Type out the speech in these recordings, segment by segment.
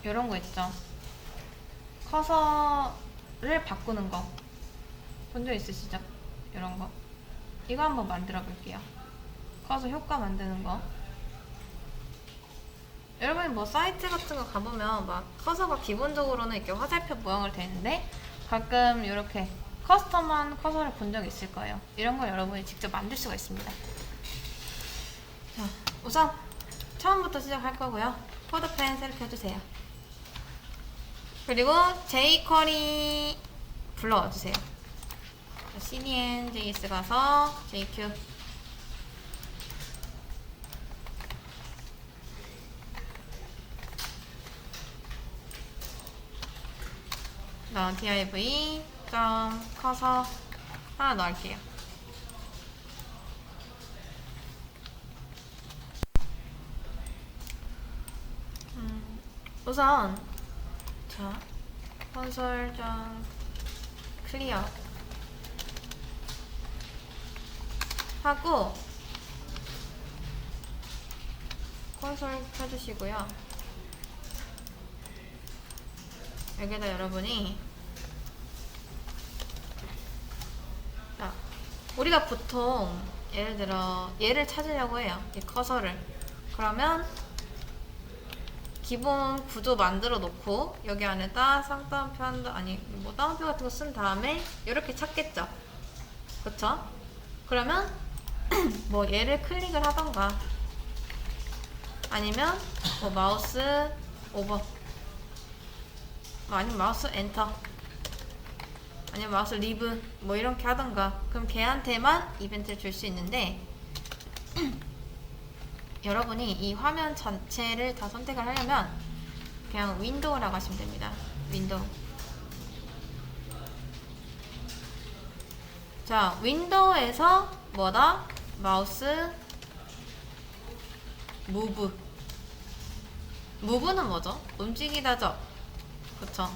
이런 거 있죠. 커서를 바꾸는 거 본 적 있으시죠? 이런 거. 이거 한번 만들어 볼게요. 커서 효과 만드는 거. 여러분이 뭐 사이트 같은 거 가보면 막 커서가 기본적으로는 이렇게 화살표 모양으로 되어 있는데 가끔 이렇게 커스텀한 커서를 본 적 있을 거예요. 이런 걸 여러분이 직접 만들 수가 있습니다. 자, 우선 처음부터 시작할 거고요. 코드펜 셀렉트 해주세요. 그리고 jQuery 불러와 주세요. cdn.js 가서 jq div 커서 하나 넣을게요. 우선 자 콘솔 클리어 하고 콘솔 켜주시고요. 여기다 여러분이 자, 우리가 보통 예를 들어 얘를 찾으려고 해요. 이 커서를. 그러면 기본 구조 만들어 놓고 여기 안에다 쌍따옴표 아니 뭐 따옴표 같은 거 쓴 다음에 이렇게 찾겠죠. 그쵸? 그러면 뭐 얘를 클릭을 하던가 아니면 뭐 마우스 오버 아니면 마우스 엔터 아니면 마우스 리브 뭐 이렇게 하던가 그럼 걔한테만 이벤트를 줄 수 있는데 여러분이 이 화면 전체를 다 선택을 하려면 그냥 윈도우라고 하시면 됩니다. 윈도우. 자, 윈도우에서 뭐다? 마우스 무브. 무브는 뭐죠? 움직이다죠? 그쵸?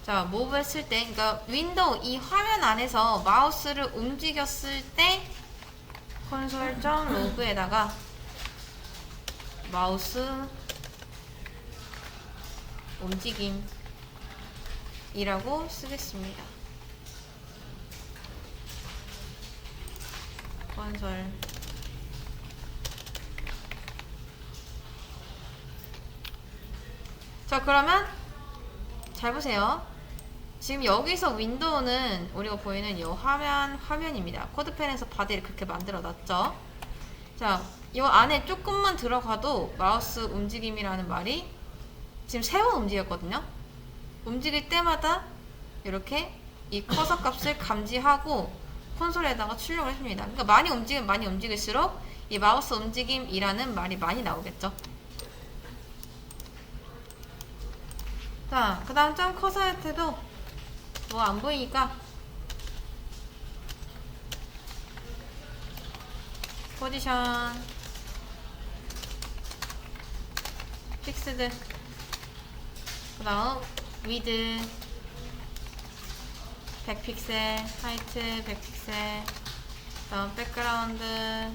자, 무브 했을 때, 그러니까 윈도우 이 화면 안에서 마우스를 움직였을 때 콘솔.로그에다가 마우스 움직임이라고 쓰겠습니다. 콘솔 자, 그러면 잘 보세요. 지금 여기서 윈도우는 우리가 보이는 이 화면입니다. 코드펜에서 바디를 그렇게 만들어 놨죠. 자, 이 안에 조금만 들어가도 마우스 움직임이라는 말이 지금 3번 움직였거든요. 움직일 때마다 이렇게 이 커서 값을 감지하고 콘솔에다가 출력을 해줍니다. 그러니까 많이 움직이면 많이 움직일수록 이 마우스 움직임이라는 말이 많이 나오겠죠. 자, 그 다음 점 커서한테도 뭐 안 보이니까 포지션 픽스드 그 다음 위드 100픽셀 하이트 100픽셀 그 다음 백그라운드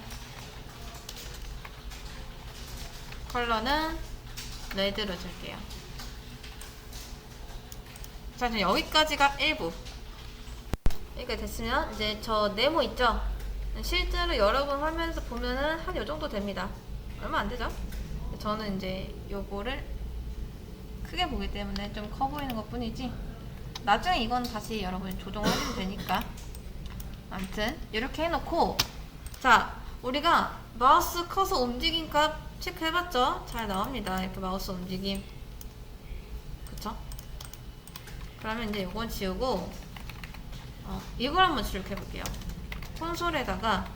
컬러는 레드로 줄게요. 자, 지금 여기까지가 1부. 이렇게 됐으면 이제 저 네모 있죠? 실제로 여러분 화면에서 보면은 한 요정도 됩니다. 얼마 안 되죠? 저는 이제 요거를 크게 보기 때문에 좀 커 보이는 것 뿐이지 나중에 이건 다시 여러분이 조정하시면 되니까 아무튼 이렇게 해놓고 자, 우리가 마우스 커서 움직임 값 체크해봤죠? 잘 나옵니다. 이렇게 마우스 움직임 그쵸? 그러면 이제 요건 지우고 이걸 한번 출력해볼게요. 콘솔에다가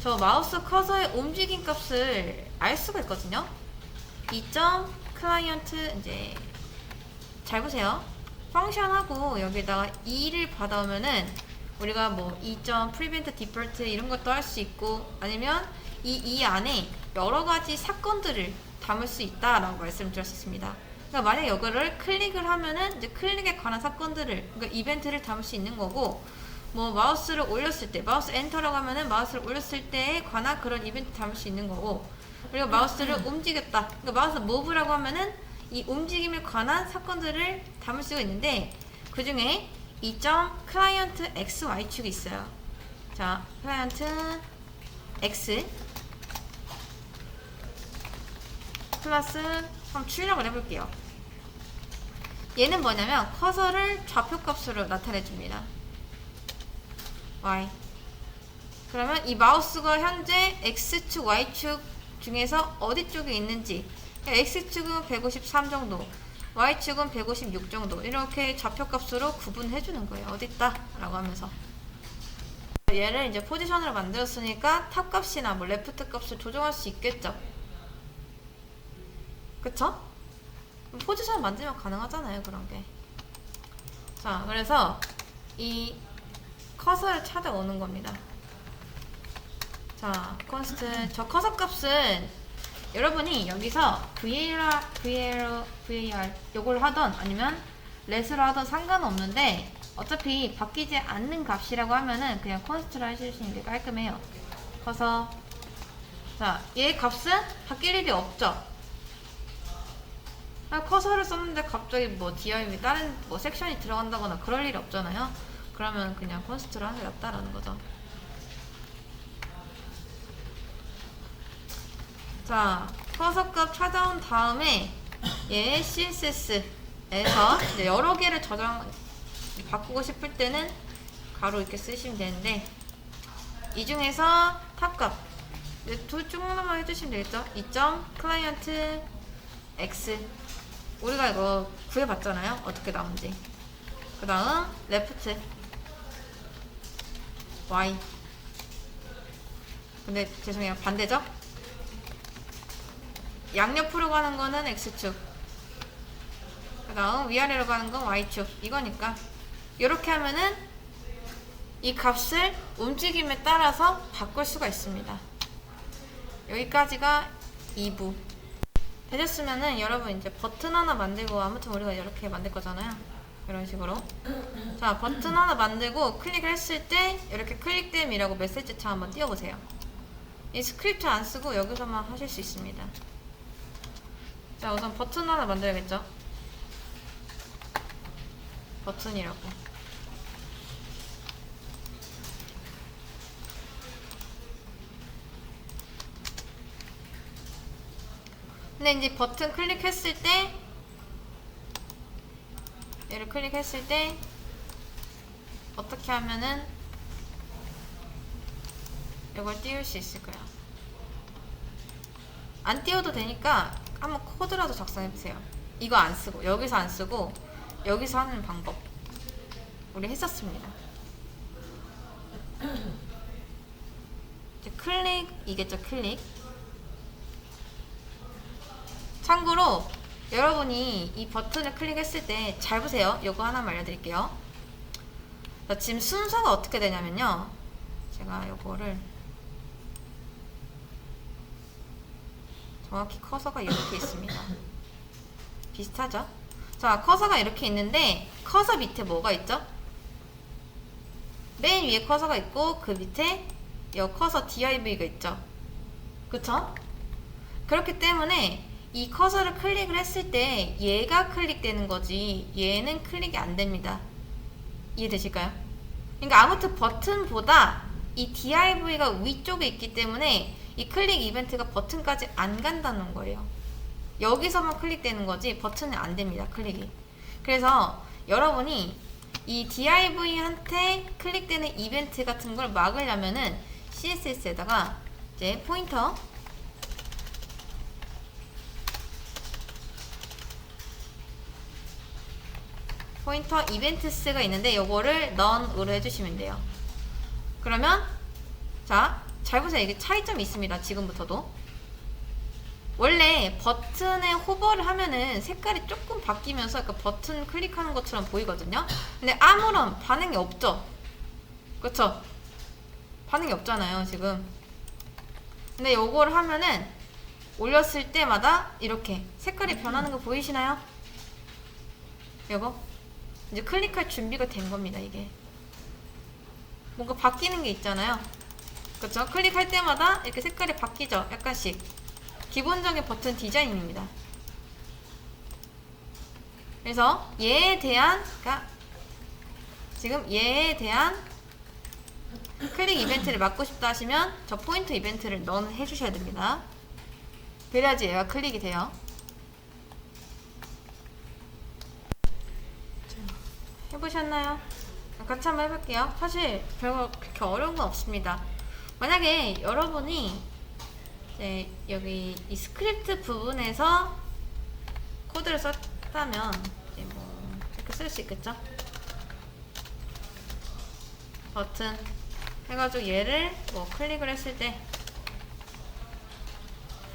저 마우스 커서의 움직임 값을 알 수가 있거든요. 2점 클라이언트 이제 잘 보세요. 펑션하고 여기다가 2를 받아오면은 우리가 뭐 2점 prevent default 이런 것도 할 수 있고 아니면 이 안에 여러 가지 사건들을 담을 수 있다라고 말씀드렸었습니다. 그러니까 만약 이거를 클릭을 하면은 이제 클릭에 관한 사건들을 그러니까 이벤트를 담을 수 있는 거고 뭐 마우스를 올렸을 때 마우스 엔터라고 하면은 마우스를 올렸을 때에 관한 그런 이벤트 담을 수 있는 거고 그리고 마우스를 움직였다 그러니까 마우스 무브라고 하면은 이 움직임에 관한 사건들을 담을 수가 있는데 그 중에 이 점 클라이언트 X, Y축이 있어요. 자, 클라이언트 X 플러스 한번 출력을 해볼게요. 얘는 뭐냐면 커서를 좌표값으로 나타내줍니다. Y. 그러면 이 마우스가 현재 X축, Y축 중에서 어디 쪽에 있는지, X축은 153 정도, Y축은 156 정도, 이렇게 좌표값으로 구분해주는 거예요. 어딨다? 라고 하면서. 얘를 이제 포지션으로 만들었으니까 탑 값이나 뭐 레프트 값을 조정할 수 있겠죠. 그쵸? 포지션 만들면 가능하잖아요, 그런 게. 자, 그래서 이 커서를 찾아오는 겁니다. 자, 컨스트, 저 커서 값은 여러분이 여기서 VAR 요걸 하던 아니면 let으로 하던 상관은 없는데 어차피 바뀌지 않는 값이라고 하면은 그냥 컨스트로 해주시는 게 깔끔해요. 커서, 자, 얘 값은 바뀔 일이 없죠. 커서를 썼는데 갑자기 뭐 DIV 다른 뭐 섹션이 들어간다거나 그럴 일이 없잖아요. 그러면 그냥 컨스트로 하는 게 낫다라는 거죠. 자, 커서 값 찾아온 다음에 얘 CSS에서 이제 여러 개를 바꾸고 싶을 때는 가로 이렇게 쓰시면 되는데 이 중에서 탑값 둘 중 하나만 해주시면 되겠죠? 2점 클라이언트 X 우리가 이거 구해봤잖아요. 어떻게 나온지. 그 다음 레프트 Y. 근데 죄송해요, 반대죠? 양옆으로 가는 거는 X축, 그 다음 위아래로 가는 건 Y축. 이거니까 이렇게 하면은 이 값을 움직임에 따라서 바꿀 수가 있습니다. 여기까지가 2부 되셨으면은 여러분 이제 버튼 하나 만들고, 아무튼 우리가 이렇게 만들 거잖아요. 이런 식으로. 자, 버튼 하나 만들고 클릭을 했을 때 이렇게 클릭됨이라고 메시지창 한번 띄워보세요. 이 스크립트 안 쓰고 여기서만 하실 수 있습니다. 자, 우선 버튼 하나 만들어야겠죠? 버튼이라고. 근데 이제 버튼 클릭했을 때, 얘를 클릭했을 때 어떻게 하면은 이걸 띄울 수 있을까요? 안 띄워도 되니까 한번 코드라도 작성해보세요. 이거 안 쓰고, 여기서 안 쓰고 여기서 하는 방법 우리 했었습니다. 이제 클릭이겠죠. 클릭. 참고로 여러분이 이 버튼을 클릭했을 때 잘 보세요. 요거 하나만 알려드릴게요. 자, 지금 순서가 어떻게 되냐면요, 제가 요거를 정확히 커서가 이렇게 있습니다. 비슷하죠? 자, 커서가 이렇게 있는데 커서 밑에 뭐가 있죠? 맨 위에 커서가 있고 그 밑에 이 커서 DIV가 있죠. 그쵸? 그렇기 때문에 이 커서를 클릭을 했을 때 얘가 클릭되는 거지 얘는 클릭이 안 됩니다. 이해되실까요? 그러니까 아무튼 버튼보다 이 DIV가 위쪽에 있기 때문에 이 클릭 이벤트가 버튼까지 안 간다는 거예요. 여기서만 클릭되는 거지 버튼은 안 됩니다. 클릭이. 그래서 여러분이 이 DIV한테 클릭되는 이벤트 같은 걸 막으려면은 CSS에다가 이제 포인터 이벤트스가 있는데 요거를 none으로 해주시면 돼요. 그러면 자, 잘 보세요. 이게 차이점이 있습니다. 지금부터도 원래 버튼에 호버를 하면은 색깔이 조금 바뀌면서 약간 버튼 클릭하는 것처럼 보이거든요. 근데 아무런 반응이 없죠. 그쵸? 반응이 없잖아요 지금. 근데 요거를 하면은 올렸을 때마다 이렇게 색깔이 변하는 거 보이시나요? 요거 이제 클릭할 준비가 된 겁니다. 이게 뭔가 바뀌는 게 있잖아요. 그쵸? 클릭할 때마다 이렇게 색깔이 바뀌죠. 약간씩. 기본적인 버튼 디자인입니다. 그래서 얘에 대한, 그러니까 지금 얘에 대한 클릭 이벤트를 막고 싶다 하시면 저 포인트 이벤트를 넌 해주셔야 됩니다. 그래야지 얘가 클릭이 돼요. 해보셨나요? 같이 한번 해볼게요. 사실 별거 그렇게 어려운 건 없습니다. 만약에 여러분이 이제 여기 이 스크립트 부분에서 코드를 썼다면 이제 뭐 이렇게 쓸 수 있겠죠? 버튼 해가지고 얘를 뭐 클릭을 했을 때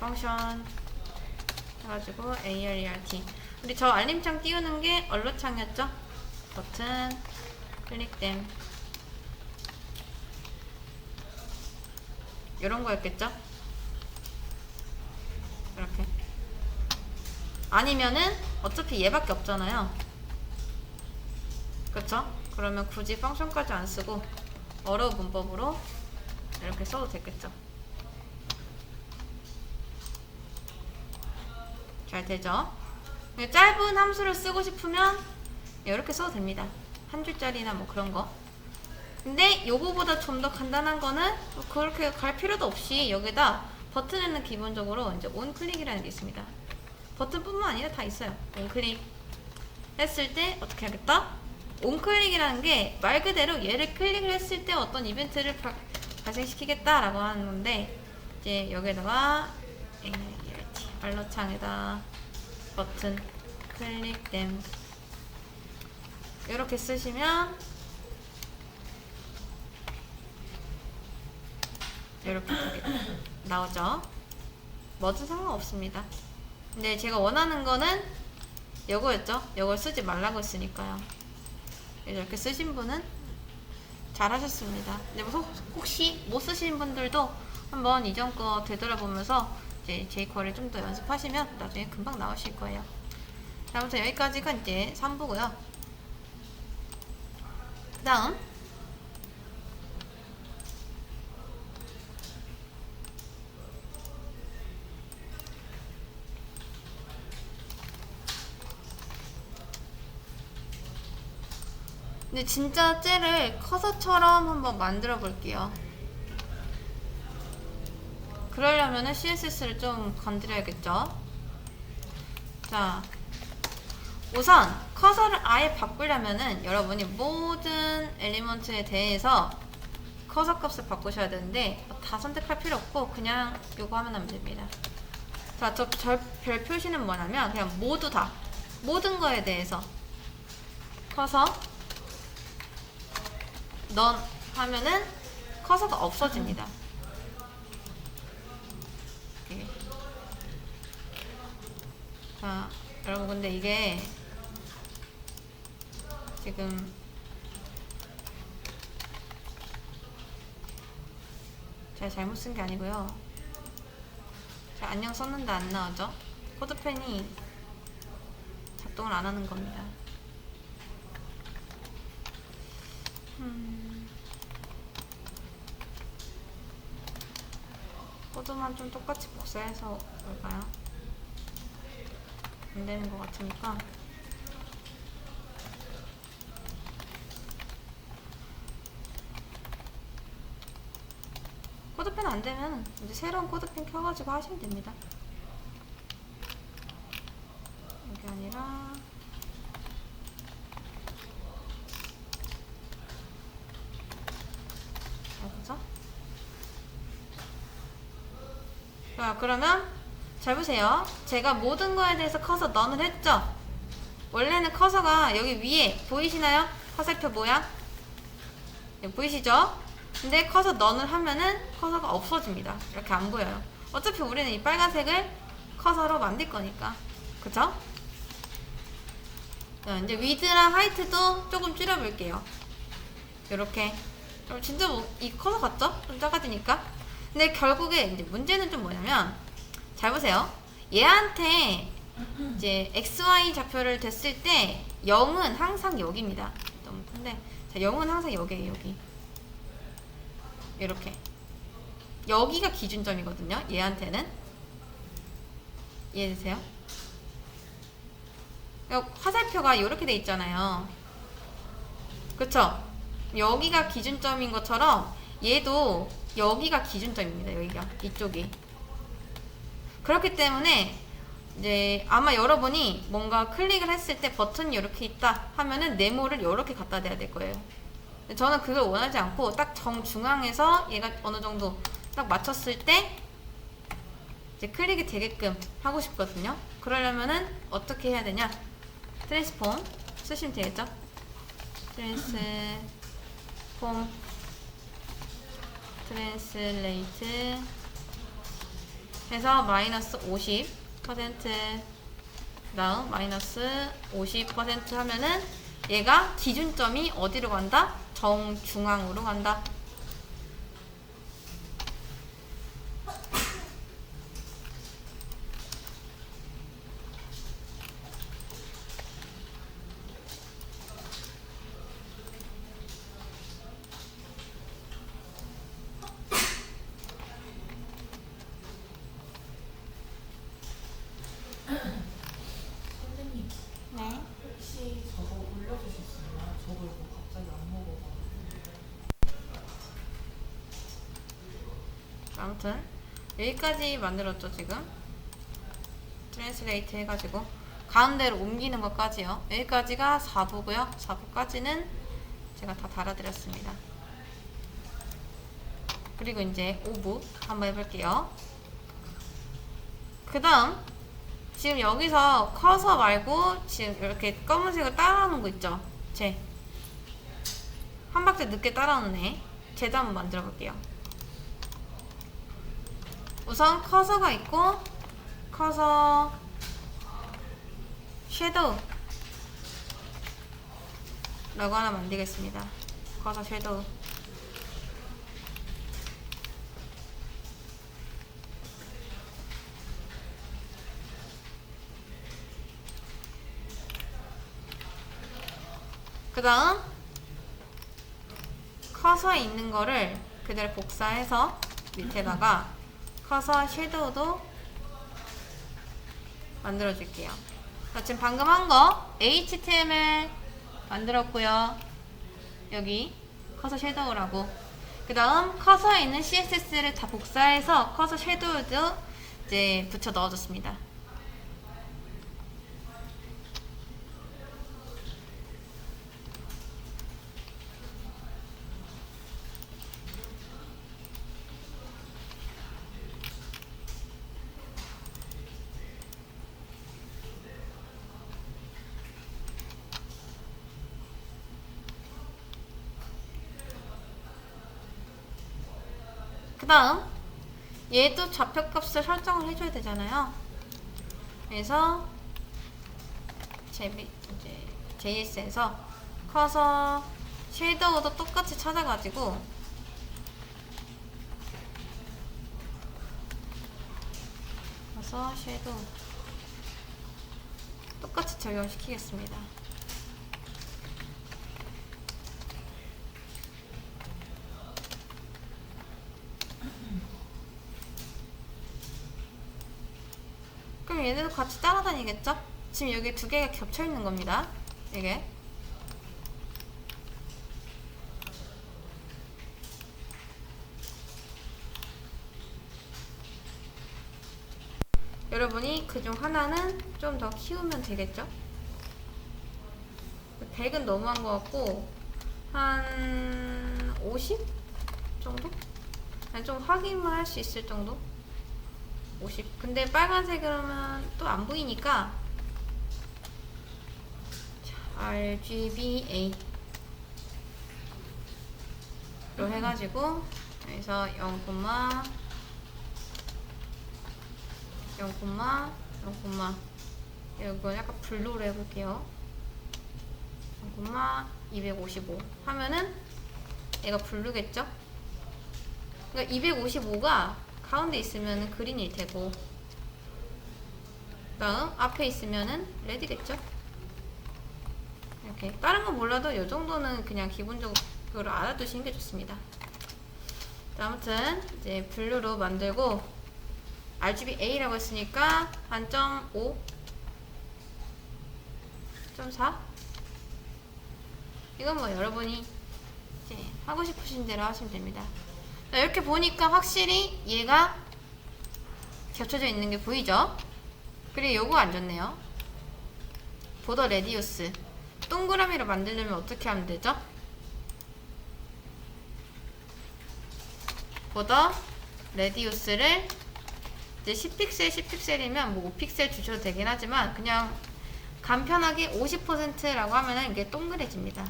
펑션 해가지고 ARERT 우리 저 알림창 띄우는 게 얼럿창이었죠? 버튼 클릭됨 이런 거였겠죠? 이렇게 아니면은 어차피 얘밖에 없잖아요. 그쵸? 그러면 굳이 펑션까지 안 쓰고 어려운 문법으로 이렇게 써도 되겠죠? 잘 되죠? 짧은 함수를 쓰고 싶으면 이렇게 써도 됩니다. 한 줄짜리나 뭐 그런 거. 근데 요거보다 좀 더 간단한 거는 그렇게 갈 필요도 없이 여기다 버튼에는 기본적으로 이제 온클릭이라는 게 있습니다. 버튼뿐만 아니라 다 있어요. 온클릭 했을 때 어떻게 하겠다? 온클릭이라는 게 말 그대로 얘를 클릭을 했을 때 어떤 이벤트를 발생시키겠다라고 하는 건데 이제 여기다가 알러창에다 버튼 클릭됨 이렇게 쓰시면 이렇게 나오죠. 뭐든 상관없습니다. 근데 제가 원하는 거는 요거였죠. 요걸 쓰지 말라고 했으니까요. 이렇게 쓰신 분은 잘하셨습니다. 근데 혹시 못 쓰신 분들도 한번 이전 거 되돌아보면서 이제 jQuery 좀 더 연습하시면 나중에 금방 나오실 거예요. 아무튼 여기까지가 이제 3부고요. 그 다음 근데 진짜 쟤를 커서처럼 한번 만들어 볼게요. 그러려면은 CSS를 좀 건드려야겠죠. 자, 우선 커서를 아예 바꾸려면은 여러분이 모든 엘리먼트에 대해서 커서 값을 바꾸셔야 되는데 다 선택할 필요 없고 그냥 요거 하면 됩니다. 자, 저 별 표시는 뭐냐면 그냥 모두 다 모든 거에 대해서 커서 넌 하면은 커서가 없어집니다. 이렇게. 자, 여러분 근데 이게 지금 제가 잘못 쓴 게 아니고요. 제가 안녕 썼는데 안 나오죠? 코드펜이 작동을 안 하는 겁니다. 코드만 좀 똑같이 복사해서 볼까요? 안 되는 것 같으니까. 코드펜 안 되면 이제 새로운 코드펜 켜가지고 하시면 됩니다. 이게 아니라 여기서. 자, 그러면 잘 보세요. 제가 모든 거에 대해서 커서 넌을 했죠? 원래는 커서가 여기 위에 보이시나요? 화살표 모양? 네, 보이시죠? 근데 커서 넌을 하면은 커서가 없어집니다. 이렇게 안 보여요. 어차피 우리는 이 빨간색을 커서로 만들 거니까. 그쵸? 자, 이제 위드랑 하이트도 조금 줄여볼게요. 이렇게. 그럼 진짜 이 커서 같죠? 좀 작아지니까. 근데 결국에 이제 문제는 좀 뭐냐면, 잘 보세요. 얘한테 이제 XY 좌표를 댔을 때 0은 항상 여기입니다. 너무 큰데. 자, 0은 항상 여기에요, 여기. 이렇게. 여기가 기준점이거든요, 얘한테는. 이해되세요? 화살표가 이렇게 돼 있잖아요. 그쵸? 여기가 기준점인 것처럼 얘도 여기가 기준점입니다. 여기가 이쪽이. 그렇기 때문에 이제 아마 여러분이 뭔가 클릭을 했을 때 버튼이 이렇게 있다 하면은 네모를 이렇게 갖다 대야 될 거예요. 저는 그걸 원하지 않고 딱 정중앙에서 얘가 어느 정도 딱 맞췄을 때 이제 클릭이 되게끔 하고 싶거든요. 그러려면은 어떻게 해야 되냐? 트랜스폼 쓰시면 되겠죠? 트랜스폼 트랜슬레이트 해서 마이너스 50% 다음 마이너스 50% 하면은 얘가 기준점이 어디로 간다? 정중앙으로 간다. 선생님, 네. 혹시 저거 올려주실 수 있나요? 저거 이거 갑자기 안 먹어가지고. 아무튼 여기까지 만들었죠 지금. 트랜스레이트 해가지고 가운데로 옮기는 것까지요. 여기까지가 4부고요. 4부까지는 제가 다 달아드렸습니다. 그리고 이제 5부 한번 해볼게요. 그 다음 지금 여기서 커서 말고 지금 이렇게 검은색을 따라오는 거 있죠? 한 박자 늦게 따라오는 애. 쟤도 한번 만들어 볼게요. 우선 커서가 있고 커서 섀도우 라고 하나 만들겠습니다. 커서 섀도우. 그 다음 커서에 있는 거를 그대로 복사해서 밑에다가 커서 섀도우도 만들어 줄게요. 지금 방금 한 거 HTML 만들었고요. 여기 커서 섀도우라고. 그 다음 커서에 있는 CSS를 다 복사해서 커서 섀도우도 이제 붙여 넣어줬습니다. 그 다음 얘도 좌표값을 설정을 해줘야 되잖아요. 그래서 이제 JS에서 커서 쉐이더우도 똑같이 찾아가지고 커서 쉐이도우 똑같이 적용시키겠습니다. 그럼 얘네도 같이 따라다니겠죠? 지금 여기 두 개가 겹쳐 있는 겁니다. 이게 여러분이 그중 하나는 좀 더 키우면 되겠죠? 100은 너무한 것 같고 한 50 정도? 아니, 좀 확인만 할 수 있을 정도? 50. 근데 빨간색이라면 또 안 보이니까 RGBA 로 해가지고 여기서 0, 0, 이거 약간 블루로 해볼게요. 0,255 하면은 얘가 블루겠죠? 그러니까 255가 가운데 있으면 그린일 테고 다음 앞에 있으면은 레드겠죠? 이렇게 다른 건 몰라도 이 정도는 그냥 기본적으로 알아두시는 게 좋습니다. 아무튼 이제 블루로 만들고 RGBA라고 했으니까 한 0.5 1.4. 이건 뭐 여러분이 이제 하고 싶으신 대로 하시면 됩니다. 자, 이렇게 보니까 확실히 얘가 겹쳐져 있는 게 보이죠? 그리고 요거 안 좋네요. 보더 레디우스. 동그라미로 만들려면 어떻게 하면 되죠? 보더 레디우스를 이제 10픽셀 10픽셀이면 뭐 5픽셀 주셔도 되긴 하지만 그냥 간편하게 50%라고 하면은 이게 동그래집니다.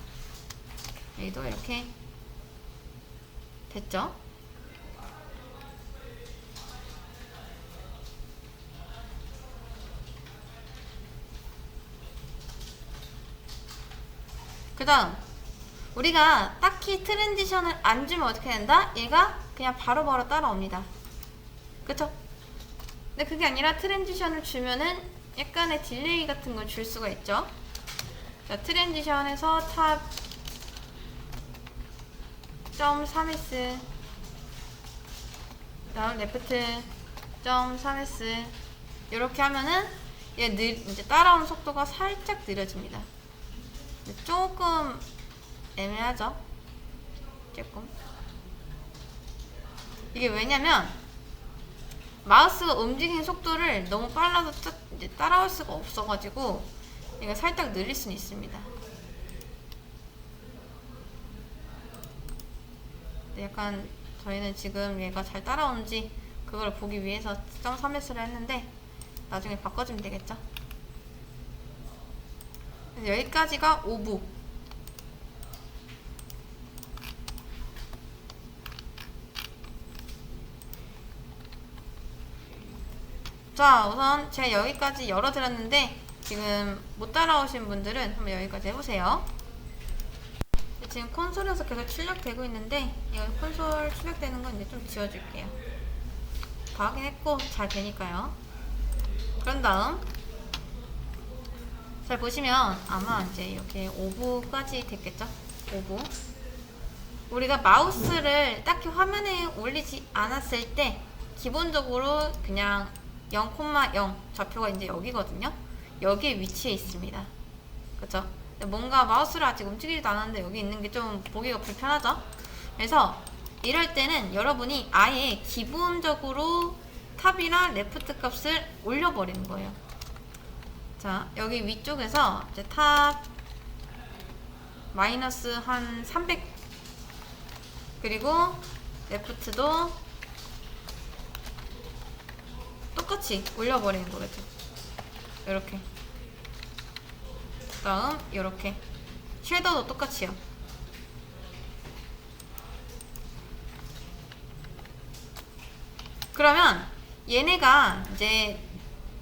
여기도 이렇게 됐죠? 그 다음 우리가 딱히 트랜지션을 안 주면 어떻게 된다? 얘가 그냥 바로바로 따라옵니다. 그쵸? 근데 그게 아니라 트랜지션을 주면은 약간의 딜레이 같은 걸 줄 수가 있죠. 자, 트랜지션에서 탑 3s 다음 레프트 3s 이렇게 하면은 얘 이제 따라오는 속도가 살짝 느려집니다. 조금 애매하죠? 조금. 이게 왜냐면 마우스가 움직이는 속도를 너무 빨라서 이제 따라올 수가 없어가지고 얘가 살짝 느릴 수는 있습니다. 근데 약간 저희는 지금 얘가 잘 따라오는지 그걸 보기 위해서 3S를 했는데 나중에 바꿔주면 되겠죠? 여기까지가 5부. 자, 우선 제가 여기까지 열어드렸는데 지금 못 따라오신 분들은 한번 여기까지 해보세요. 지금 콘솔에서 계속 출력되고 있는데 이거 콘솔 출력되는 건 이제 좀 지워줄게요. 다 확인했고 잘 되니까요. 그런 다음 잘 보시면 아마 이제 이렇게 5부까지 됐겠죠? 5부. 우리가 마우스를 딱히 화면에 올리지 않았을 때 기본적으로 그냥 0,0 좌표가 이제 여기거든요. 여기에 위치해 있습니다. 그쵸? 뭔가 마우스를 아직 움직이지도 않았는데 여기 있는 게 좀 보기가 불편하죠? 그래서 이럴 때는 여러분이 아예 기본적으로 탑이나 레프트 값을 올려버리는 거예요. 자, 여기 위쪽에서 이제 탑 마이너스 한 300 그리고 레프트도 똑같이 올려버리는 거겠죠. 이렇게. 그 다음 이렇게 섀도우도 똑같이요. 그러면 얘네가 이제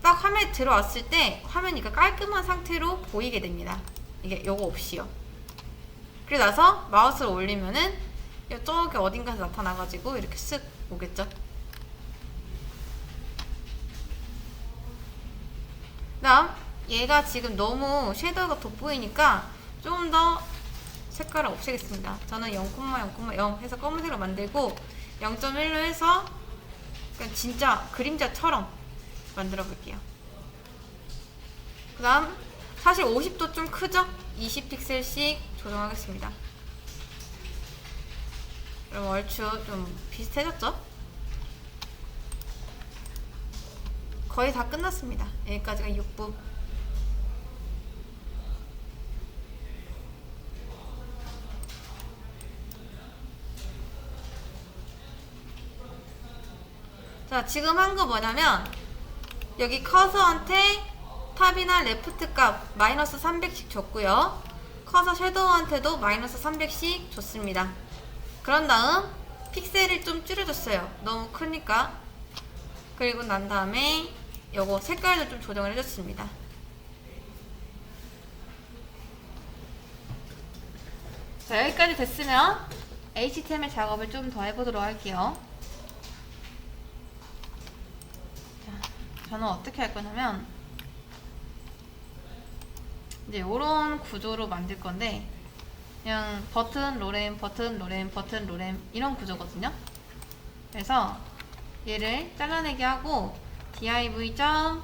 딱 화면에 들어왔을 때 화면이 깔끔한 상태로 보이게 됩니다. 이게 요거 없이요. 그리고 나서 마우스를 올리면은 저기 어딘가에서 나타나가지고 이렇게 쓱 오겠죠. 그다음 얘가 지금 너무 섀도우가 돋보이니까 조금 더 색깔을 없애겠습니다. 저는 0,0,0 해서 검은색으로 만들고 0.1로 해서 그냥 진짜 그림자처럼 만들어 볼게요. 그 다음 사실 50도 좀 크죠? 20픽셀씩 조정하겠습니다. 그럼 얼추 좀 비슷해졌죠? 거의 다 끝났습니다. 여기까지가 6부. 자, 지금 한 거 뭐냐면 여기 커서한테 탑이나 레프트 값 마이너스 300씩 줬고요. 커서 섀도우한테도 마이너스 300씩 줬습니다. 그런 다음 픽셀을 좀 줄여줬어요. 너무 크니까. 그리고 난 다음에 요거 색깔도 좀 조정을 해줬습니다. 자, 여기까지 됐으면 HTML 작업을 좀 더 해보도록 할게요. 자, 저는 어떻게 할 거냐면 이제 요런 구조로 만들 건데 그냥 버튼, 로렘, 버튼, 로렘, 버튼, 로렘 이런 구조거든요. 그래서 얘를 잘라내기 하고 div.body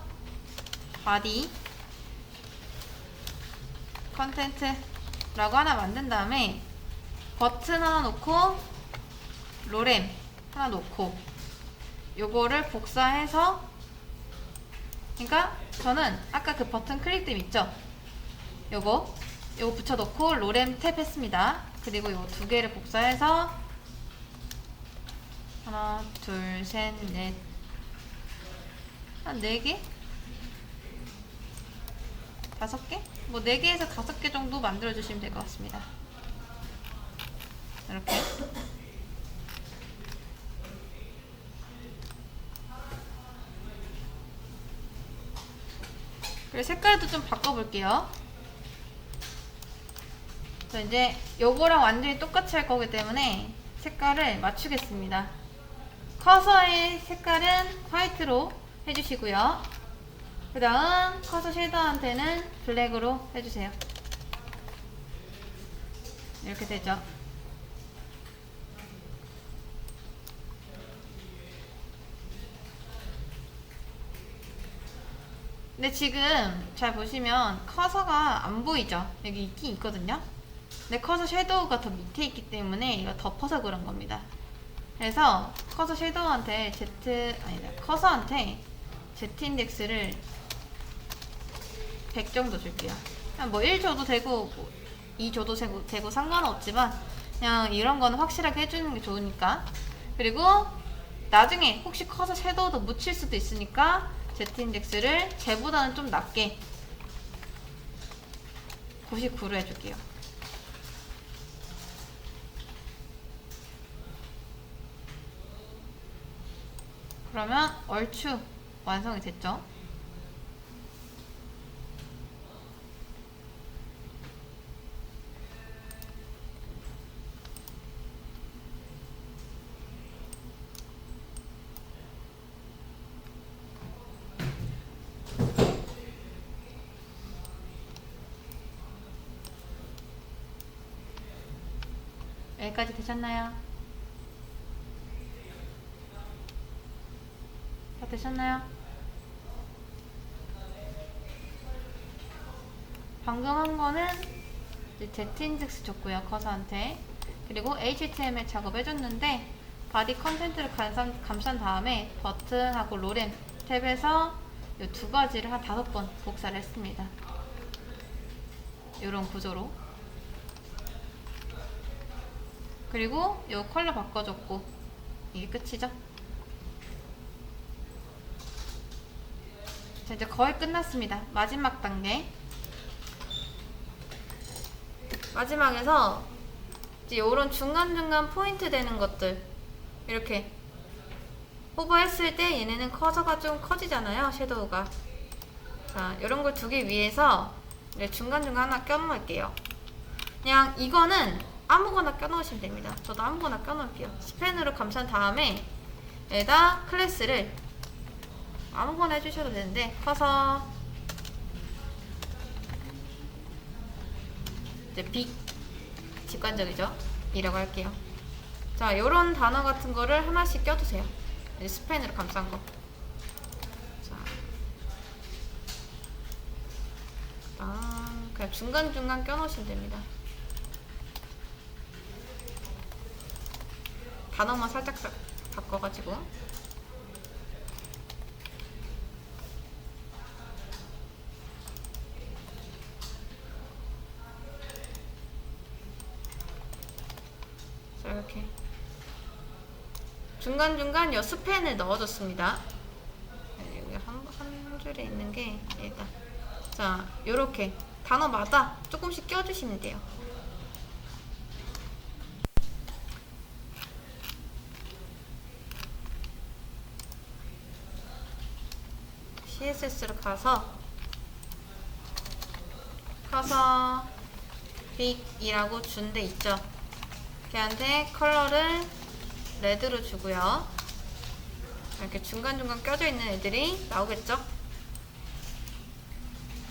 컨텐츠라고 하나 만든 다음에 버튼 하나 놓고 로렘 하나 놓고 요거를 복사해서, 그러니까 저는 아까 그 버튼 클릭됨 있죠? 요거 붙여놓고 로렘 탭 했습니다. 그리고 요 두 개를 복사해서 하나, 둘, 셋, 넷, 한 4개? 5개? 뭐 4개에서 5개 정도 만들어주시면 될 것 같습니다. 이렇게. 그리고 색깔도 좀 바꿔볼게요. 그래서 이제 요거랑 완전히 똑같이 할 거기 때문에 색깔을 맞추겠습니다. 커서의 색깔은 화이트로 해주시고요. 그 다음 커서 쉐이더한테는 블랙으로 해주세요. 이렇게 되죠. 근데 지금 잘 보시면 커서가 안 보이죠? 여기 있긴 있거든요. 근데 커서 섀도우가 더 밑에 있기 때문에 이거 덮어서 그런 겁니다. 그래서 커서 섀도우한테 커서한테 Z 인덱스를 100 정도 줄게요. 그냥 뭐 1 줘도 되고 뭐 2 줘도 되고 상관은 없지만 그냥 이런 거는 확실하게 해주는 게 좋으니까. 그리고 나중에 혹시 커서 섀도우도 묻힐 수도 있으니까 Z 인덱스를 쟤보다는 좀 낮게 99로 해줄게요. 그러면 얼추 완성이 됐죠? 여기까지 되셨나요? 다 되셨나요? 방금 한 거는 이제 Z 인덱스 줬고요, 커서한테. 그리고 HTML 작업해줬는데 바디 컨텐츠를 감싼 다음에 버튼하고 로렘 탭에서 이 두 가지를 한 5번 복사를 했습니다. 이런 구조로. 그리고 이 컬러 바꿔줬고 이게 끝이죠. 자, 이제 거의 끝났습니다. 마지막 단계. 마지막에서 이제 요런 중간중간 포인트 되는 것들 이렇게 호버했을 때 얘네는 커서가 좀 커지잖아요, 섀도우가. 자, 요런 걸 두기 위해서 중간중간 하나 껴놓을게요. 그냥 이거는 아무거나 껴놓으시면 됩니다. 저도 아무거나 껴놓을게요. 스펜으로 감싼 다음에 여기다 클래스를 아무거나 해주셔도 되는데 커서 이제 빅 직관적이죠? 이라고 할게요. 자, 요런 단어 같은 거를 하나씩 껴두세요. 이제 스펜으로 감싼 거. 자, 그냥 중간중간 껴놓으시면 됩니다. 단어만 살짝 바꿔가지고. 자, 이렇게 중간중간 요 스펜을 넣어줬습니다. 여기 한 줄에 있는 게 일단, 자, 요렇게 단어마다 조금씩 껴주시면 돼요. CSS로 가서 빅이라고 준 데 있죠? 걔한테 컬러를 레드로 주고요. 이렇게 중간중간 껴져 있는 애들이 나오겠죠?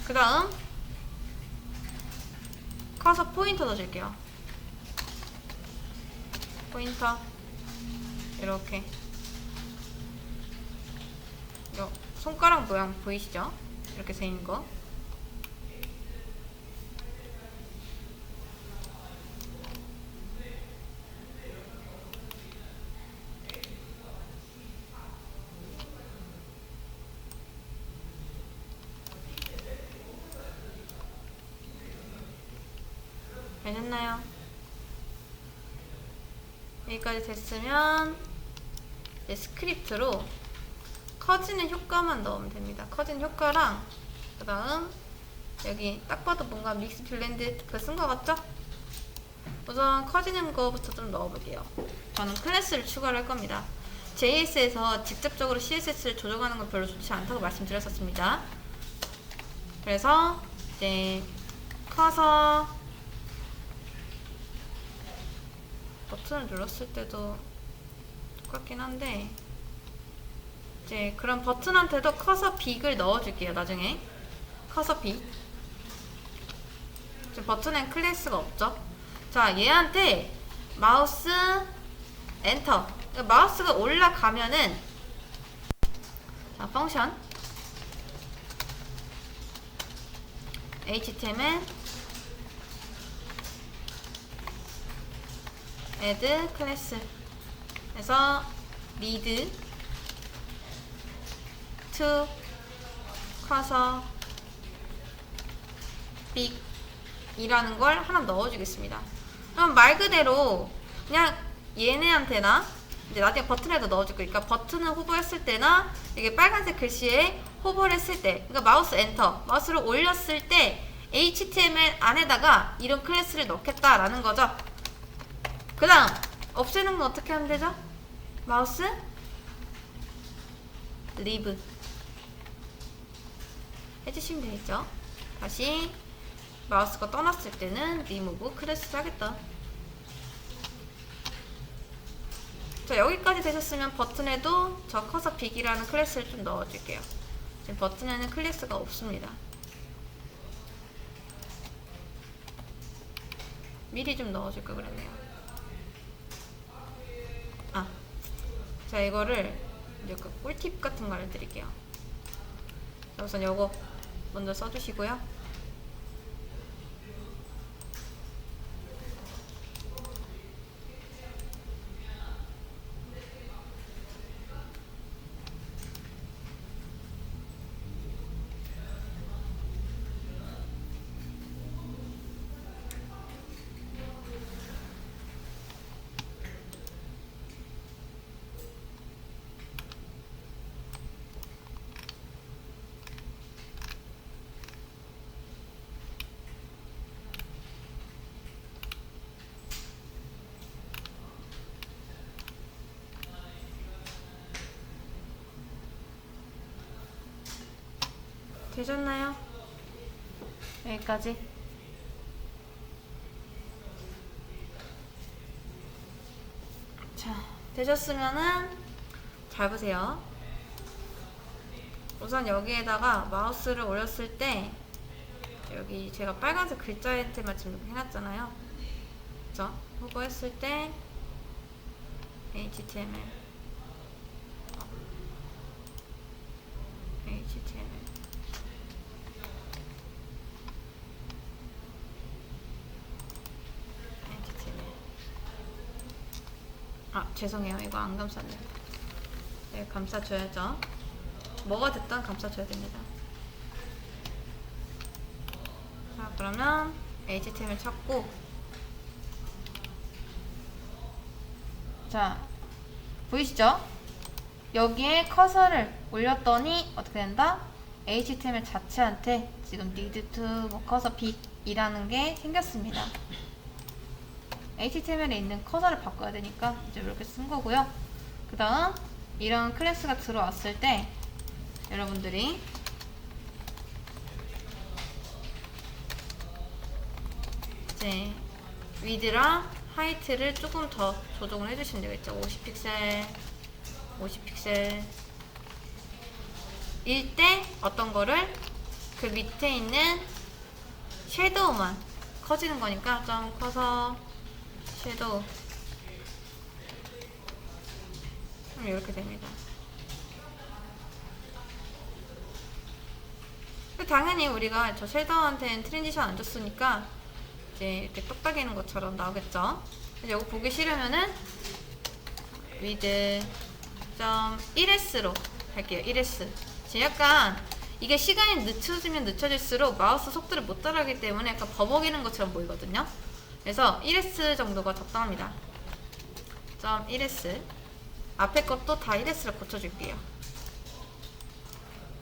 그 다음 커서 포인터 넣어줄게요. 포인터 이렇게 요 손가락 모양 보이시죠? 이렇게 생긴 거. 되셨나요? 여기까지 됐으면 이제 스크립트로 커지는 효과만 넣으면 됩니다. 커지는 효과랑 그 다음 여기 딱 봐도 뭔가 믹스 블렌드 그거 쓴 거 같죠? 우선 커지는 거부터 좀 넣어볼게요. 저는 클래스를 추가를 할 겁니다. JS에서 직접적으로 CSS를 조정하는 건 별로 좋지 않다고 말씀드렸었습니다. 그래서 이제 커서 버튼을 눌렀을 때도 똑같긴 한데 이제 그럼 버튼한테도 커서 빅을 넣어줄게요. 나중에 커서 빅. 지금 버튼엔 클래스가 없죠. 자, 얘한테 마우스 엔터. 마우스가 올라가면은 자, 펑션 HTML add 클래스 해서 need to cursor big 이라는 걸 하나 넣어주겠습니다. 그럼 말 그대로 그냥 얘네한테나 이제 나중에 버튼에도 넣어줄 거니까 버튼을 호버했을 때나 이게 빨간색 글씨에 호버를 했을 때, 그러니까 마우스 엔터, 마우스를 올렸을 때 HTML 안에다가 이런 클래스를 넣겠다라는 거죠. 그 다음 없애는 건 어떻게 하면 되죠? 마우스 leave 해주시면 되겠죠. 다시 마우스가 떠났을 때는 remove 클래스를 하겠다. 자, 여기까지 되셨으면 버튼에도 저 커서 빅이라는 클래스를 좀 넣어줄게요. 지금 버튼에는 클래스가 없습니다. 미리 좀 넣어줄 걸 그랬네요. 아, 자, 이거를 이제 그 꿀팁 같은 거 알려드릴게요. 자, 우선 요거 먼저 써주시고요. 되셨나요? 여기까지. 자, 되셨으면은 잘 보세요. 우선 여기에다가 마우스를 올렸을 때 여기 제가 빨간색 글자한테만 지금 해놨잖아요. 그쵸? 호버했을 때 HTML 아, 죄송해요. 이거 안 감쌌네요. 네, 감싸줘야죠. 뭐가 됐든 감싸줘야 됩니다. 자, 그러면 HTML 찾고, 자, 보이시죠? 여기에 커서를 올렸더니 어떻게 된다? HTML 자체한테 지금 need to 뭐 커서 빅이라는 게 생겼습니다. HTML에 있는 커서를 바꿔야 되니까 이제 이렇게 쓴 거고요. 그 다음 이런 클래스가 들어왔을 때 여러분들이 이제 위드랑 하이트를 조금 더 조정을 해주시면 되겠죠. 50픽셀 50픽셀 일 때 어떤 거를 그 밑에 있는 섀도우만 커지는 거니까 좀 커서 섀도우 이렇게 됩니다. 당연히 우리가 저 섀도우한테는 트랜지션 안 줬으니까 이제 이렇게 똑딱이는 것처럼 나오겠죠. 이거 보기 싫으면은 with 점 1s로 할게요. 1s. 지금 약간 이게 시간이 늦춰지면 늦춰질수록 마우스 속도를 못 따라하기 때문에 약간 버벅이는 것처럼 보이거든요. 그래서 1s 정도가 적당합니다. 1s 앞에 것도 다 1s로 고쳐줄게요.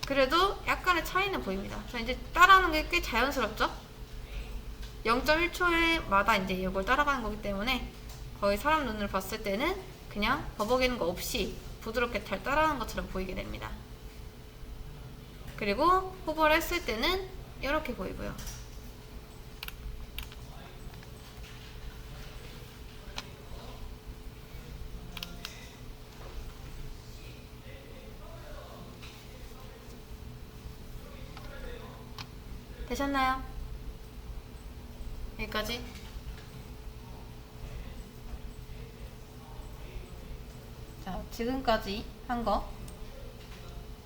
그래도 약간의 차이는 보입니다. 자, 이제 따라하는 게 꽤 자연스럽죠? 0.1초마다 이제 이걸 따라가는 거기 때문에 거의 사람 눈으로 봤을 때는 그냥 버벅이는 거 없이 부드럽게 잘 따라하는 것처럼 보이게 됩니다. 그리고 호버를 했을 때는 이렇게 보이고요. 되셨나요? 여기까지. 자, 지금까지 한 거.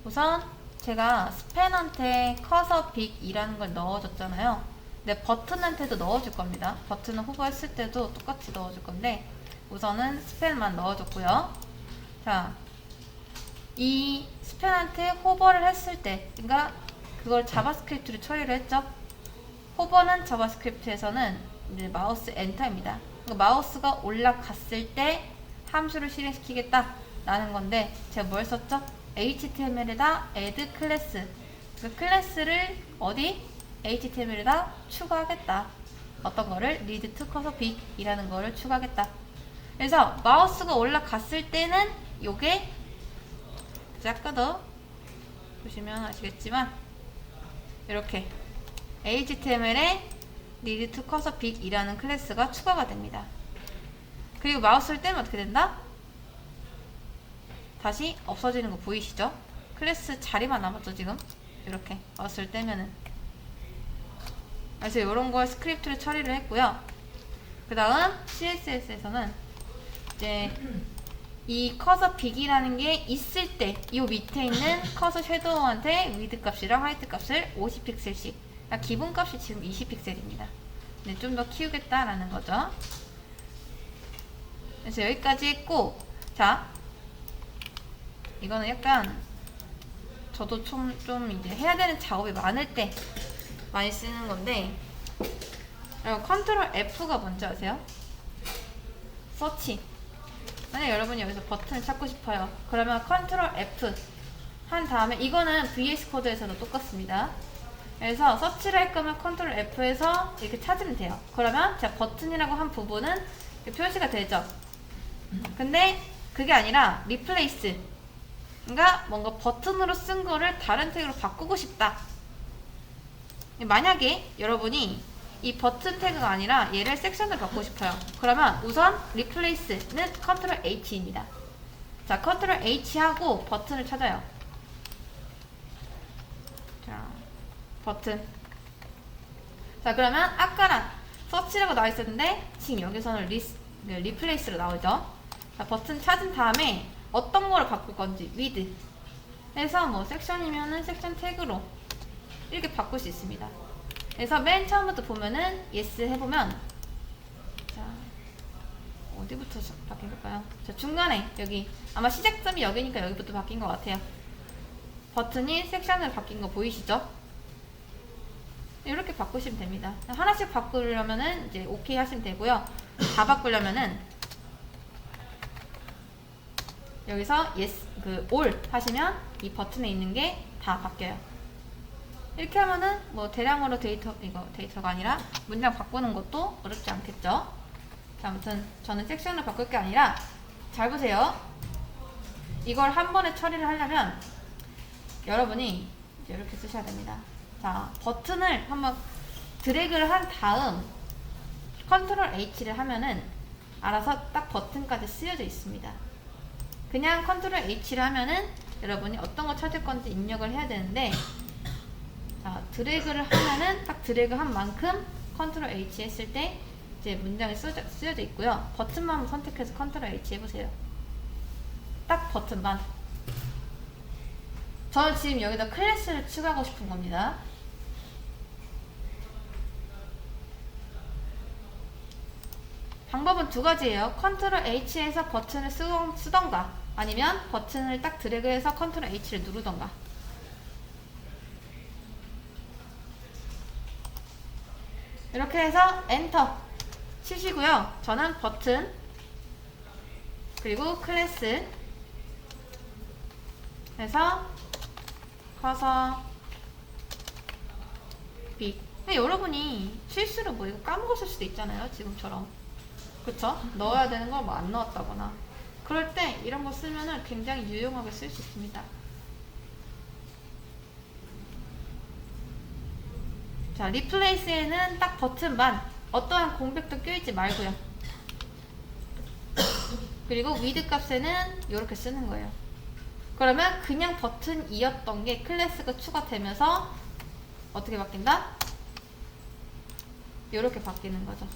우선 제가 스팬한테 커서 빅이라는 걸 넣어줬잖아요. 근데 버튼한테도 넣어줄 겁니다. 버튼을 호버했을 때도 똑같이 넣어줄 건데 우선은 스팬만 넣어줬고요. 자, 이 스팬한테 호버를 했을 때, 그러니까 그걸 자바스크립트로 처리를 했죠. 호버는 자바스크립트에서는 이제 마우스 엔터입니다. 그러니까 마우스가 올라갔을 때 함수를 실행시키겠다 라는 건데 제가 뭘 썼죠? HTML에다 add class, 그 클래스를 어디? HTML에다 추가하겠다. 어떤 거를? read to cursor big 이라는 거를 추가하겠다. 그래서 마우스가 올라갔을 때는 요게 아까도 보시면 아시겠지만 이렇게 HTML에 read to cursor big 이라는 클래스가 추가가 됩니다. 그리고 마우스를 떼면 어떻게 된다? 다시 없어지는 거 보이시죠? 클래스 자리만 남았죠 지금? 이렇게 마우스를 떼면은. 그래서 이런 걸 스크립트로 처리를 했고요. 그 다음 CSS에서는 이제 이 커서 빅이라는 게 있을 때 이 밑에 있는 커서 섀도우한테 위드 값이랑 하이트 값을 50픽셀씩, 그러니까 기본 값이 지금 20픽셀입니다. 근데 좀 더 키우겠다라는 거죠. 그래서 여기까지 했고, 자, 이거는 약간 저도 좀 이제 해야 되는 작업이 많을 때 많이 쓰는 건데, 여러분 컨트롤 F가 뭔지 아세요? 서치. 만약 여러분이 여기서 버튼을 찾고 싶어요. 그러면 컨트롤 F 한 다음에, 이거는 VS 코드에서도 똑같습니다. 그래서 서치를 할 거면 컨트롤 F에서 이렇게 찾으면 돼요. 그러면 제가 버튼이라고 한 부분은 표시가 되죠. 근데 그게 아니라 리플레이스, 그러니까 뭔가 버튼으로 쓴 거를 다른 태그로 바꾸고 싶다. 만약에 여러분이 이 버튼 태그가 아니라 얘를 섹션을 바꾸고 싶어요. 그러면 우선 replace는 컨트롤 H입니다. 자, 컨트롤 H 하고 버튼을 찾아요. 자, 버튼. 자, 그러면 아까랑 서치라고 나와 있었는데 지금 여기서는 replace로 나오죠. 자, 버튼 찾은 다음에 어떤 거를 바꿀 건지 with 해서 뭐 섹션이면은 섹션 태그로 이렇게 바꿀 수 있습니다. 그래서 맨 처음부터 보면은 yes 해보면, 자, 어디부터 바뀐걸까요? 자, 중간에 여기 아마 시작점이 여기니까 여기부터 바뀐 것 같아요. 버튼이 섹션으로 바뀐 거 보이시죠? 이렇게 바꾸시면 됩니다. 하나씩 바꾸려면은 이제 OK 하시면 되고요. 다 바꾸려면은 여기서 yes, all 하시면 이 버튼에 있는 게 다 바뀌어요. 이렇게 하면은 뭐 대량으로 데이터가 아니라 문장 바꾸는 것도 어렵지 않겠죠? 자, 아무튼 저는 섹션을 바꿀 게 아니라, 잘 보세요. 이걸 한 번에 처리를 하려면 여러분이 이제 이렇게 쓰셔야 됩니다. 자, 버튼을 한번 드래그를 한 다음 컨트롤 H를 하면은 알아서 딱 버튼까지 쓰여져 있습니다. 그냥 컨트롤 H를 하면은 여러분이 어떤 거 찾을 건지 입력을 해야 되는데, 자, 드래그를 하면은 딱 드래그 한 만큼 컨트롤 H 했을 때 이제 문장이 쓰여져 있고요. 버튼만 선택해서 컨트롤 H 해보세요. 딱 버튼만. 저는 지금 여기다 클래스를 추가하고 싶은 겁니다. 방법은 두 가지예요. 컨트롤 H에서 버튼을 쓰던가, 아니면 버튼을 딱 드래그해서 컨트롤 H를 누르던가. 이렇게 해서 엔터 치시고요. 저는 버튼 그리고 클래스 해서 커서 빅. 여러분이 실수로 뭐 이거 까먹었을 수도 있잖아요. 지금처럼. 그쵸? 넣어야 되는 걸 뭐 안 넣었다거나. 그럴 때 이런 거 쓰면은 굉장히 유용하게 쓸 수 있습니다. 자, 리플레이스에는 딱 버튼만 어떠한 공백도 껴있지 말고요. 그리고 위드 값에는 이렇게 쓰는 거예요. 그러면 그냥 버튼이었던 게 클래스가 추가되면서 어떻게 바뀐다? 이렇게 바뀌는 거죠.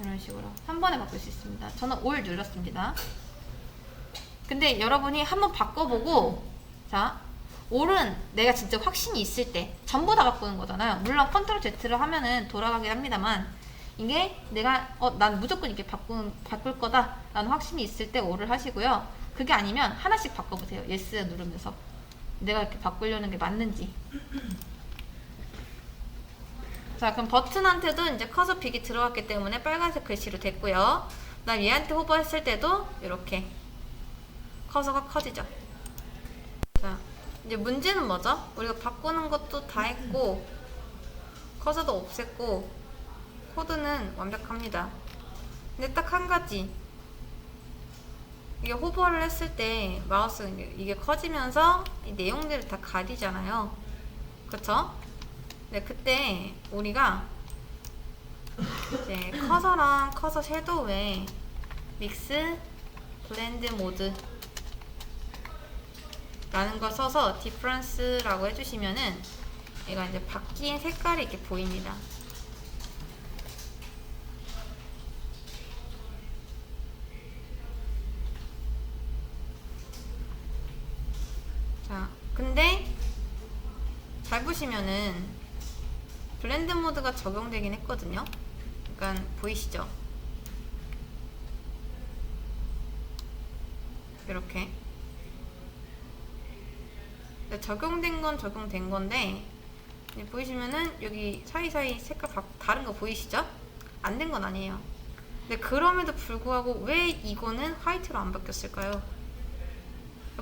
이런 식으로 한 번에 바꿀 수 있습니다. 저는 올 눌렀습니다. 근데 여러분이 한번 바꿔보고, 자, 올은 내가 진짜 확신이 있을 때 전부 다 바꾸는 거잖아요. 물론 컨트롤 Z를 하면은 돌아가긴 합니다만, 이게 내가 난 무조건 이렇게 바꿀 거다 라는 확신이 있을 때 올을 하시고요. 그게 아니면 하나씩 바꿔보세요. 예스 누르면서 내가 이렇게 바꾸려는 게 맞는지. 자, 그럼 버튼한테도 이제 커서 빅이 들어갔기 때문에 빨간색 글씨로 됐고요. 그다음 얘한테 호버했을 때도 이렇게 커서가 커지죠. 자, 이제 문제는 뭐죠? 우리가 바꾸는 것도 다 했고 커서도 없앴고 코드는 완벽합니다. 근데 딱 한 가지, 이게 호버를 했을 때 마우스 이게 커지면서 이 내용들을 다 가리잖아요. 그쵸? 네, 그때 우리가 이제 커서랑 커서 섀도우에 믹스 블렌드 모드 라는 걸 써서 디퍼런스라고 해주시면은 얘가 이제 바뀐 색깔이 이렇게 보입니다. 자, 근데 잘 보시면은 블렌드 모드가 적용되긴 했거든요. 약간 보이시죠? 이렇게 적용된 건 적용된 건데, 보이시면은 여기 사이사이 색깔 다른 거 보이시죠? 안 된 건 아니에요. 근데 그럼에도 불구하고 왜 이거는 화이트로 안 바뀌었을까요?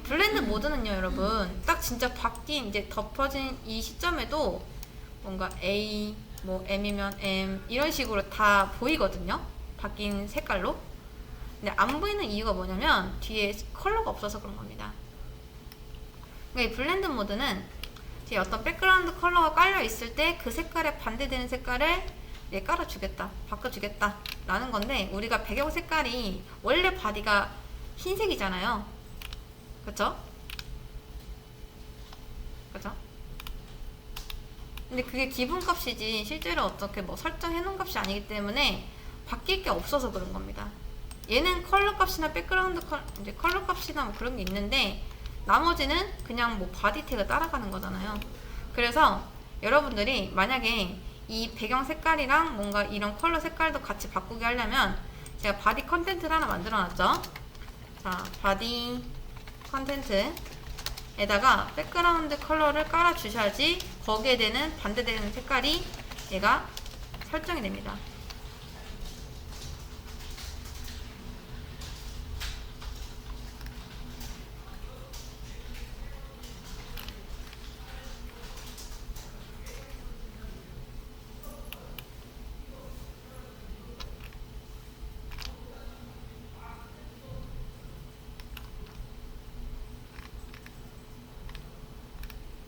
블렌드 모드는요, 여러분, 딱 진짜 바뀐, 이제 덮어진 이 시점에도 뭔가 A, 뭐 M이면 M 이런 식으로 다 보이거든요. 바뀐 색깔로. 근데 안 보이는 이유가 뭐냐면 뒤에 컬러가 없어서 그런 겁니다. 그러니까 이 블렌드 모드는 뒤에 어떤 백그라운드 컬러가 깔려 있을 때 그 색깔에 반대되는 색깔을 깔아주겠다, 바꿔주겠다 라는 건데, 우리가 배경 색깔이 원래 바디가 흰색이잖아요. 그쵸? 그쵸? 근데 그게 기본값이지 실제로 어떻게 뭐 설정해 놓은 값이 아니기 때문에 바뀔 게 없어서 그런 겁니다. 얘는 컬러 값이나 백그라운드 이제 컬러 값이나 뭐 그런 게 있는데, 나머지는 그냥 뭐 바디 태그 따라가는 거잖아요. 그래서 여러분들이 만약에 이 배경 색깔이랑 뭔가 이런 컬러 색깔도 같이 바꾸게 하려면 제가 바디 컨텐츠를 하나 만들어 놨죠. 자, 바디 컨텐츠에다가 백그라운드 컬러를 깔아 주셔야지 거기에 되는 반대되는 색깔이 얘가 설정이 됩니다.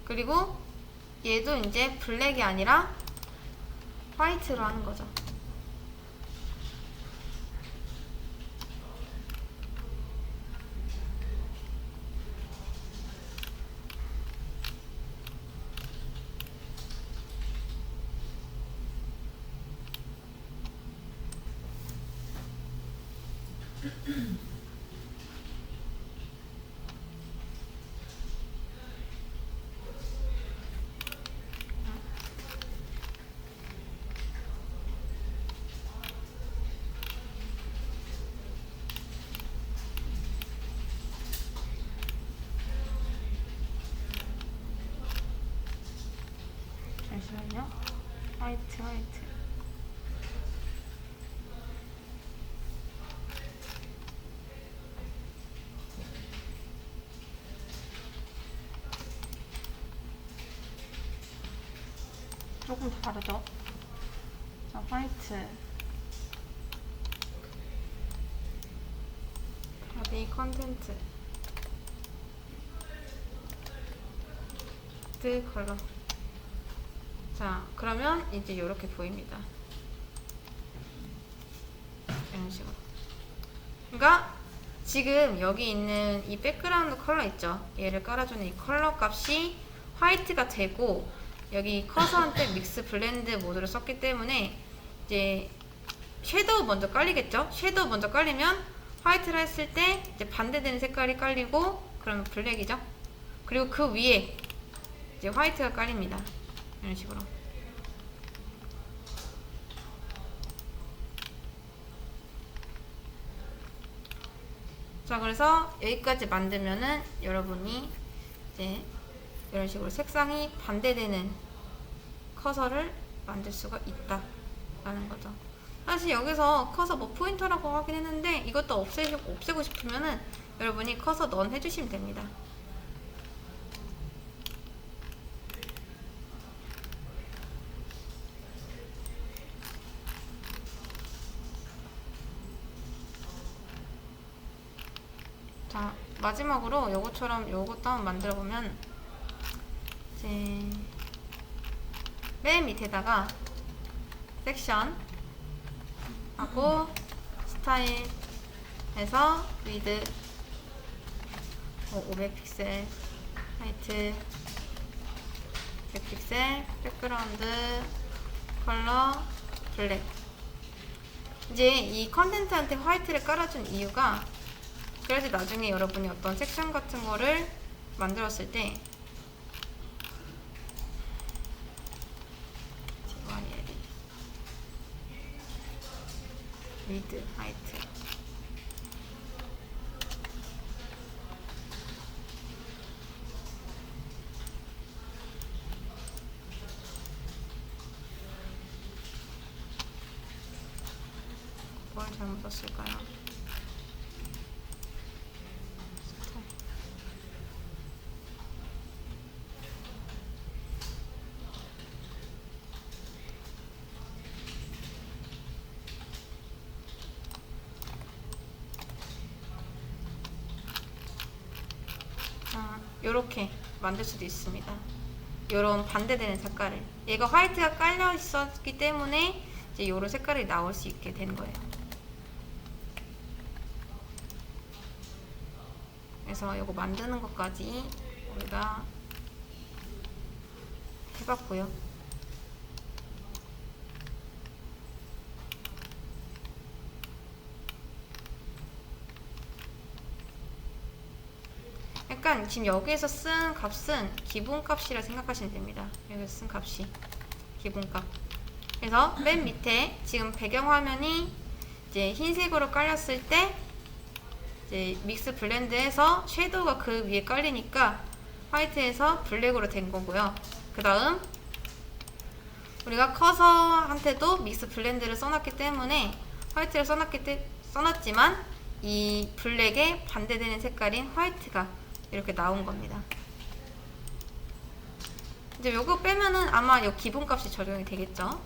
그리고 얘도 이제 블랙이 아니라 화이트로 하는 거죠. 잠시만요. 화이트. 조금 더 다르죠? 자, 화이트. 바디 컨텐츠. 컬러. 자, 그러면 이제 이렇게 보입니다. 이런 식으로. 그러니까 지금 여기 있는 이 백그라운드 컬러 있죠? 얘를 깔아주는 이 컬러 값이 화이트가 되고, 여기 커서한테 믹스 블렌드 모드를 썼기 때문에 이제 섀도우 먼저 깔리겠죠? 섀도우 먼저 깔리면 화이트를 했을 때 이제 반대되는 색깔이 깔리고, 그러면 블랙이죠? 그리고 그 위에 이제 화이트가 깔립니다. 이런 식으로. 자, 그래서 여기까지 만들면은 여러분이 이제 이런 식으로 색상이 반대되는 커서를 만들 수가 있다라는 거죠. 사실 여기서 커서 뭐 포인터라고 하긴 했는데, 이것도 없애고 싶으면은 여러분이 커서 넌 해주시면 됩니다. 자, 마지막으로 요것처럼 요것도 한번 만들어 보면, 이제 맨 밑에다가 섹션 하고 스타일 해서 위드 500픽셀 화이트 100픽셀 백그라운드 컬러 블랙. 이제 이 컨텐츠한테 화이트를 깔아준 이유가, 그래야지 나중에 여러분이 어떤 섹션 같은 거를 만들었을 때 위드 화이트 뭘 잘못 썼을까요? 요렇게 만들 수도 있습니다. 요런 반대되는 색깔을, 얘가 화이트가 깔려 있었기 때문에 이제 요런 색깔이 나올 수 있게 된 거예요. 그래서 요거 만드는 것까지 우리가 해봤고요. 약간 지금 여기에서 쓴 값은 기본값이라 생각하시면 됩니다. 여기서 쓴 값이 기본값. 그래서 맨 밑에 지금 배경화면이 이제 흰색으로 깔렸을 때 이제 믹스 블렌드해서 섀도우가 그 위에 깔리니까 화이트에서 블랙으로 된 거고요. 그 다음 우리가 커서한테도 믹스 블렌드를 써놨기 때문에 화이트를 써놨지만 이 블랙에 반대되는 색깔인 화이트가 이렇게 나온 겁니다. 이제 요거 빼면은 아마 요 기본값이 적용이 되겠죠.